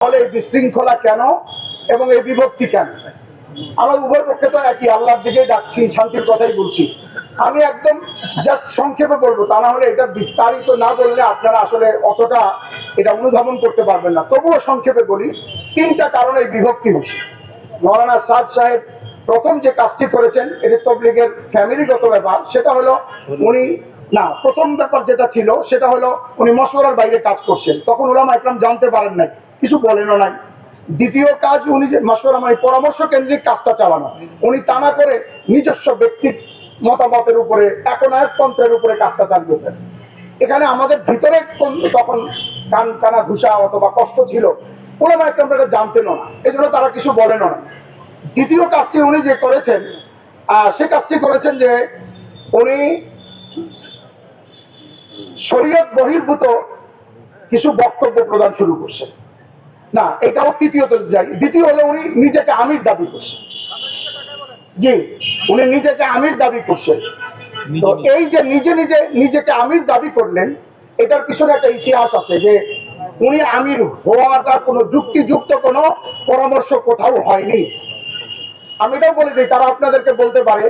তাহলে এই বিশৃঙ্খলা কেন এবং এই বিভক্তি কেন? আমরা উভয় পক্ষে তো একই, আল্লাহর দিকে ডাকছি, শান্তির কথাই বলছি। আমি একদম জাস্ট সংক্ষেপে বলবো, তা না হলে এটা বিস্তারিত না বললে আপনারা আসলে অতটা এটা অনুধাবন করতে পারবেন না। তবুও সংক্ষেপে বলি, তিনটা কারণে এই বিভক্তি হচ্ছে। মৌলানা সাদ সাহেব প্রথম যে কাজটি করেছেন, এটি তবলিগের ফ্যামিলিগত ব্যাপার। সেটা হলো উনি প্রথম ব্যাপার যেটা ছিল সেটা হলো উনি মশওয়ারার বাইরে কাজ করছেন। তখন উলামা ইকরাম জানতে পারেন নাই, কিছু বলেনও নাই। দ্বিতীয় কাজ, উনি যে মশওয়ারা মানে পরামর্শ কেন্দ্রিক কাজটা চালানো, উনি তা না করে নিজস্ব ব্যক্তি মতামতের উপরে, একনায়কতন্ত্রের উপরে কাজটা চালিয়েছেন। এখানে আমাদের ভিতরে তখন কানা ঘুষা অথবা কষ্ট ছিল, উলামা ইকরামরা এটা জানতেনও না, এই জন্য তারা কিছু বলেনও না। দ্বিতীয় কাজটি উনি যে করেছেন, সে কাজটি করেছেন যে উনি শরীয়ত বহির্ভূত কিছু বক্তব্য প্রদান শুরু করছেন। এটাও তৃতীয়ত যাই। দ্বিতীয় হলো উনি নিজেকে আমির দাবি করছেন। জি, উনি নিজেকে আমির দাবি করছেন। তো এই যে নিজেকে আমির দাবি করলেন, এটার পিছনে একটা ইতিহাস আছে যে উনি আমির হওয়াটা কোনো যুক্তিযুক্ত কোনো পরামর্শ কোথাও হয়নি। আমি এটাও বলে দিই, তারা আপনাদেরকে বলতে পারে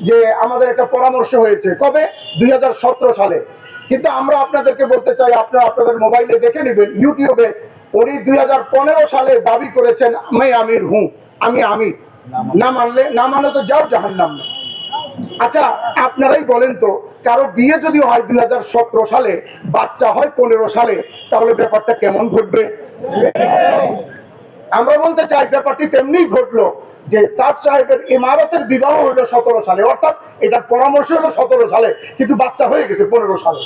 যে আমাদের একটা পরামর্শ হয়েছে কবে, 2017 সালে। কিন্তু আমরা আপনাদেরকে বলতে চাই, আপনারা আপনাদের মোবাইলে দেখে নেবেন, ইউটিউবে উনি 2015 সালে দাবি করেছেন আমি আমির হুঁ, আমি আমির। না মানলে তো যাও জাহান্নাম। আচ্ছা, আপনারাই বলেন তো, কারো বিয়ে যদি হয় 2017 সালে, বাচ্চা হয় 15 সালে, তাহলে ব্যাপারটা কেমন ঘটবে? আমরা বলতে চাই ব্যাপারটি তেমনি ঘটলো যে সাদ সাহেবের ইমারতের বিবাহ হলো 17 সালে, অর্থাৎ এটার পরামর্শ হলো 17 সালে, কিন্তু বাচ্চা হয়ে গেছে 15 সালে,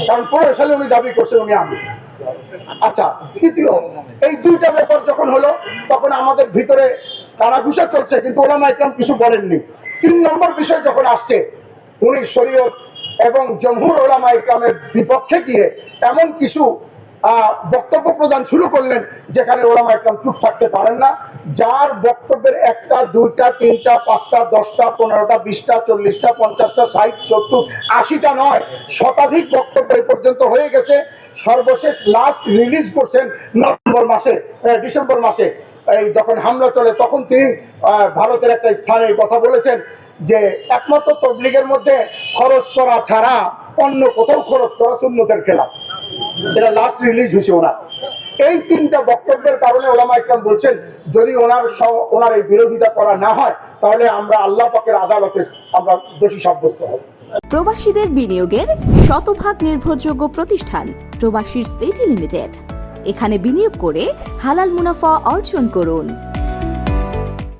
কারণ 15 সালে উনি দাবি করছেন উনি আমির। আচ্ছা, তৃতীয়, এই দুইটা ব্যাপার যখন হলো, তখন আমাদের ভিতরে কানাঘুষা চলছে, কিন্তু উলামা ইকরাম কিছু বলেননি। 3 নম্বর বিষয় যখন আসছে, উনি শরীয়ত এবং জমহুর উলামা ইকরামের বিপক্ষে গিয়ে এমন কিছু বক্তব্য প্রদান শুরু করলেন যেখানে উলামা ইকরাম চুপ থাকতে পারেন না। যার বক্তব্যের 1টা 2টা 3টা 5টা 10টা 15টা 20টা 40টা 50টা 60 70 80টা নয়, শতাধিক বক্তব্য এই পর্যন্ত হয়ে গেছে। সর্বশেষ লাস্ট রিলিজ করছেন ডিসেম্বর মাসে এই যখন হামলা চলে, তখন তিনি ভারতের একটা স্থানে কথা বলেছেন যে একমাত্র তবলিগের মধ্যে খরচ করা ছাড়া অন্য কোথাও খরচ করা সুন্নতের খেলাফ। এটা লাস্ট রিলিজ হয়েছে ওনার। এই 3টা বক্তব্যের কারণে উলামা ইকরাম বলছেন যদি ওনার এই বিরোধিতা করা না হয়, তাহলে আমরা আল্লাহ পাকের আদালতে আমরা দোষী সাব্যস্ত হব। প্রবাসীদের বিনিয়োগের শতভাগ নির্ভরযোগ্য প্রতিষ্ঠান প্রবাসী সিটি লিমিটেড। এখানে বিনিয়োগ করে হালাল মুনাফা অর্জন করুন।